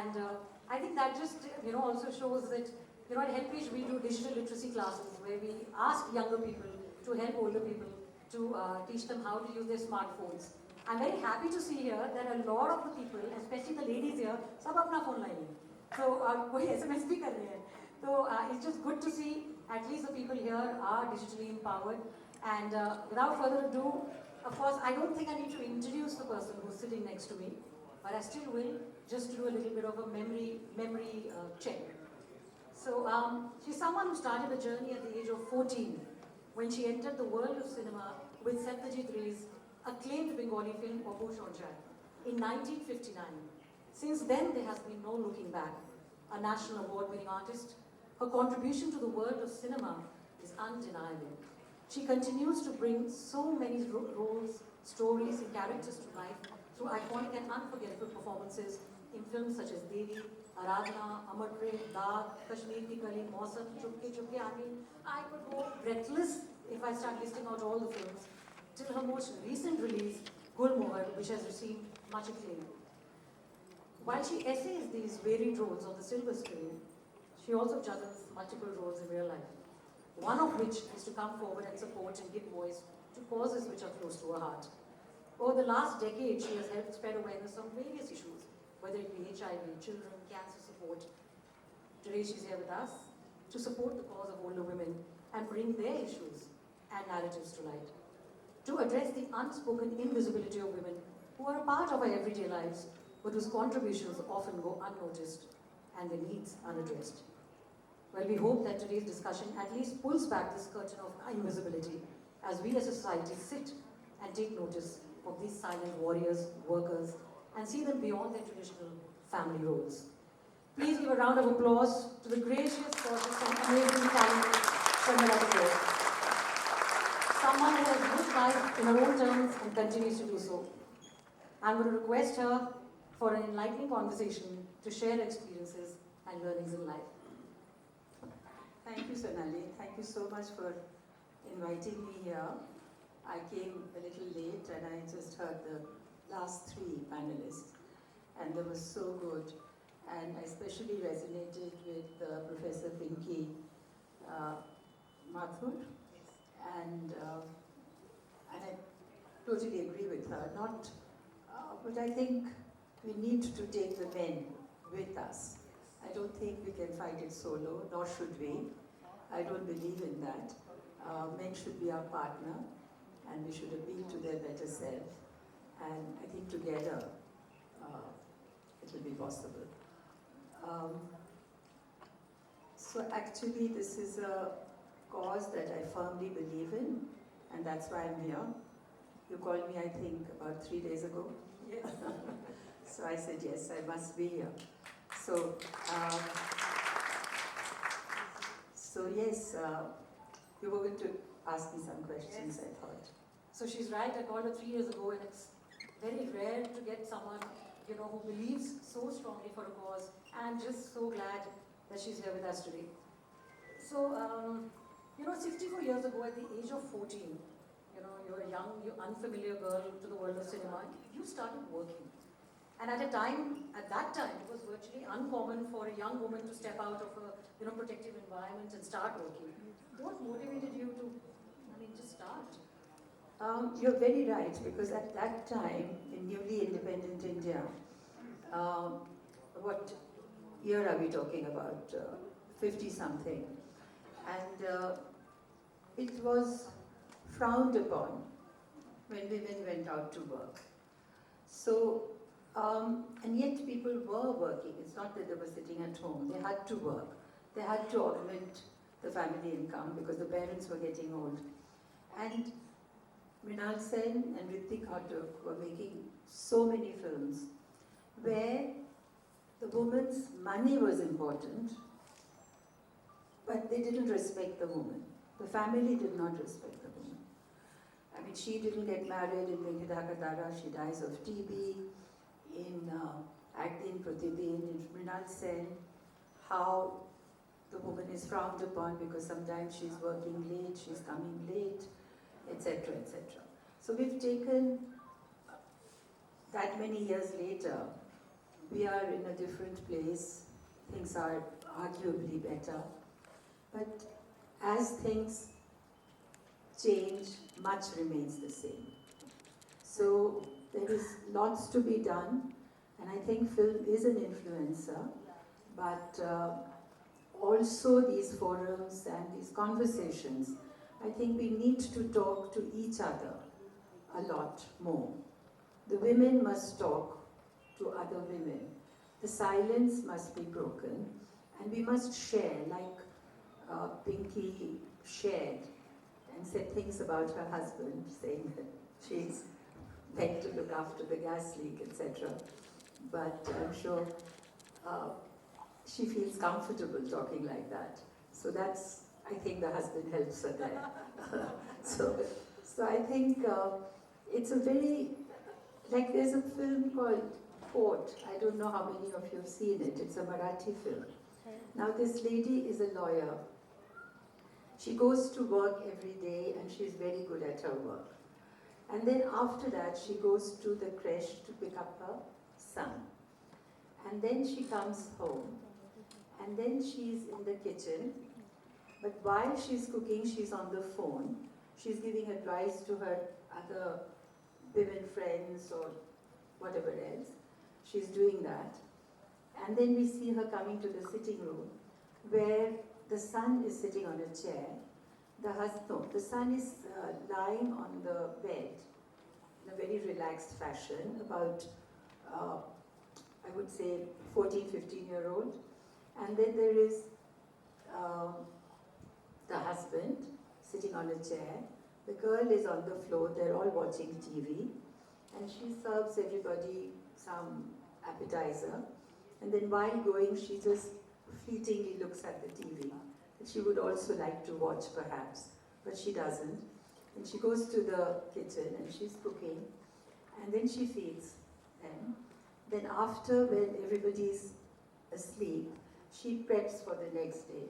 And I think that just, also shows that, at Helpage we do digital literacy classes where we ask younger people to help older people to teach them how to use their smartphones. I'm very happy to see here that a lot of the people, especially the ladies here, सब अपना phone लाएंगे. So कोई SMS भी कर रहे हैं. So it's just good to see at least the people here are digitally empowered. And without further ado, of course, I don't think I need to introduce the person who's sitting next to me, but I still will, just to do a little bit of a memory check. So she's someone who started the journey at the age of 14 when she entered the world of cinema with Satyajit Ray's acclaimed Bengali film Babu Shonchai in 1959. Since then, there has been no looking back. A national award-winning artist, her contribution to the world of cinema is undeniable. She continues to bring so many roles, stories, and characters to life through iconic and unforgettable performances in films such as Devi, Aradhana, Amar Prem, Daag, Kashmir Ki Kali, Mausam, Chupke Chupke. I mean, I could go breathless if I start listing out all the films, till her most recent release, Gulmohar, which has received much acclaim. While she essays these varied roles on the silver screen, she also juggles multiple roles in real life. One of which is to come forward and support and give voice to causes which are close to her heart. Over the last decade, she has helped spread awareness on various issues, whether it be HIV, children, cancer support. Today she's here with us to support the cause of older women and bring their issues and narratives to light. To address the unspoken invisibility of women who are a part of our everyday lives, but whose contributions often go unnoticed and their needs unaddressed. Well, we hope that today's discussion at least pulls back this curtain of invisibility as we as a society sit and take notice of these silent warriors, workers, and see them beyond their traditional family roles. Please give a round of applause to the gracious, gorgeous, and amazing talented Sharmila Kapoor. Someone who has lived life in her own terms and continues to do so. I'm going to request her for an enlightening conversation to share experiences and learnings in life. Thank you, Sonali. Thank you so much for inviting me here. I came a little late and I just heard the last three panelists and they were so good. And I especially resonated with Professor Pinky Mathur. And I totally agree with her. But I think we need to take the men with us. I don't think we can fight it solo, nor should we. I don't believe in that. Men should be our partner, and we should appeal to their better self. And I think together, it will be possible. So actually, this is a cause that I firmly believe in, and that's why I'm here. You called me, I think, about 3 days ago. Yes. So I said, yes, I must be here. So yes, you were going to ask me some questions, yes. I thought. So she's right, I called her 3 years ago, and it's very rare to get someone, who believes so strongly for a cause, and just so glad that she's here with us today. So, 64 years ago, at the age of 14, you're a young, unfamiliar girl to the world of cinema, you started working. And at that time, it was virtually uncommon for a young woman to step out of a protective environment and start working. What motivated you to, just start? You're very right, because at that time, in newly independent India, what year are we talking about? 50-something. And it was frowned upon when women went out to work. So, and yet people were working. It's not that they were sitting at home. They had to work. They had to augment the family income because the parents were getting old. And Mrinal Sen and Ritik Ghatak were making so many films where the woman's money was important, but they didn't respect the woman. The family did not respect the woman. She didn't get married in Venkataka Tara, she dies of TB. In Agdin Pratidin, in Mrinal Sen, how the woman is frowned upon because sometimes she's working late, she's coming late, etc., etc. So we've taken that many years later, we are in a different place, things are arguably better, but as things change, much remains the same. So there is lots to be done, and I think film is an influencer, but also these forums and these conversations, I think we need to talk to each other a lot more. The women must talk to other women. The silence must be broken, and we must share, like Pinky shared and said things about her husband, saying that she's meant to look after the gas leak, etc. But I'm sure she feels comfortable talking like that. So that's, I think the husband helps her there. so I think it's a very, like there's a film called Port. I don't know how many of you have seen it. It's a Marathi film. Now this lady is a lawyer. She goes to work every day and she's very good at her work. And then after that, she goes to the creche to pick up her son. And then she comes home. And then she's in the kitchen. But while she's cooking, she's on the phone. She's giving advice to her other women friends or whatever else. She's doing that. And then we see her coming to the sitting room where the son is sitting on a chair. The son is lying on the bed in a very relaxed fashion, about, I would say, 14, 15-year-old. And then there is the husband sitting on a chair. The girl is on the floor, they're all watching TV. And she serves everybody some appetizer. And then while going, she just fleetingly looks at the TV. And she would also like to watch perhaps, but she doesn't. And she goes to the kitchen and she's cooking. And then she feeds them. Then after, when everybody's asleep, she preps for the next day.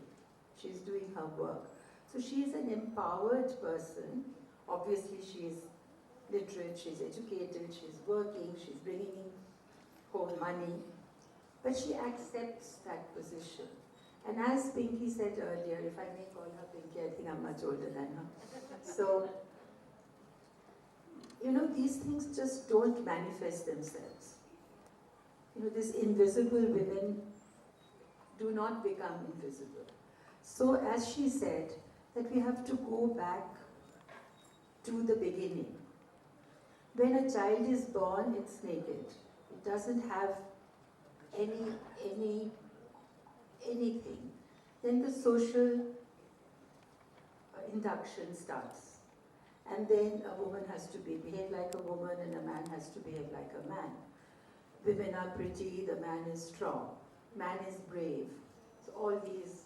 She's doing her work. So she's an empowered person. Obviously she's literate, she's educated, she's working, she's bringing in home money. But she accepts that position. And as Pinky said earlier, if I may call her Pinky, I think I'm much older than her. So, you know, these things just don't manifest themselves. You know, these invisible women do not become invisible. So as she said, that we have to go back to the beginning. When a child is born, it's naked. It doesn't have anything. Then the social induction starts. And then a woman has to behave like a woman and a man has to behave like a man. Women are pretty, the man is strong. Man is brave. So all these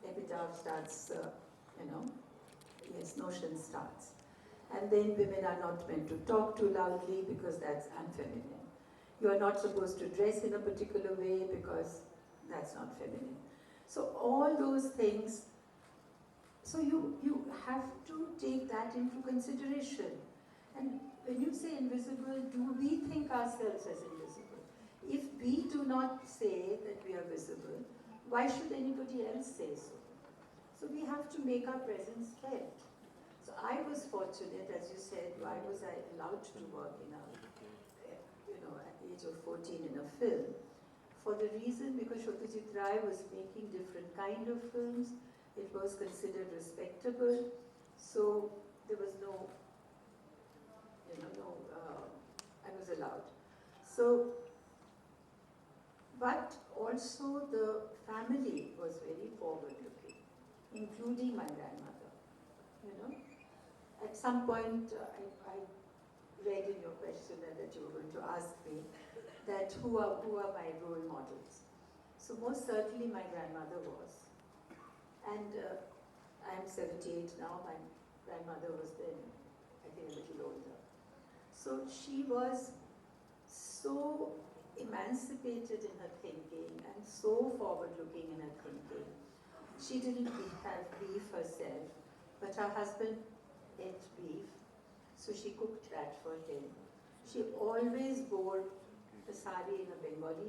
epitaph starts, notion starts. And then women are not meant to talk too loudly because that's unfeminine. You are not supposed to dress in a particular way because that's not feminine. So all those things, so you have to take that into consideration. And when you say invisible, do we think ourselves as invisible? If we do not say that we are visible, why should anybody else say so? So we have to make our presence felt. So I was fortunate, as you said, why was I allowed to work in at the age of 14 in a film? For the reason, because Satyajit Ray was making different kind of films, it was considered respectable, so there was I was allowed. So, but also the family was very forward-looking, including my grandmother, At some point, I read in your questionnaire that you were going to ask me that who are my role models. So most certainly my grandmother was. And I'm 78 now, my grandmother was then, I think, a little older. So she was so emancipated in her thinking and so forward-looking in her thinking. She didn't have beef herself, but her husband ate beef, so she cooked that for him. She always wore a sari in a Bengali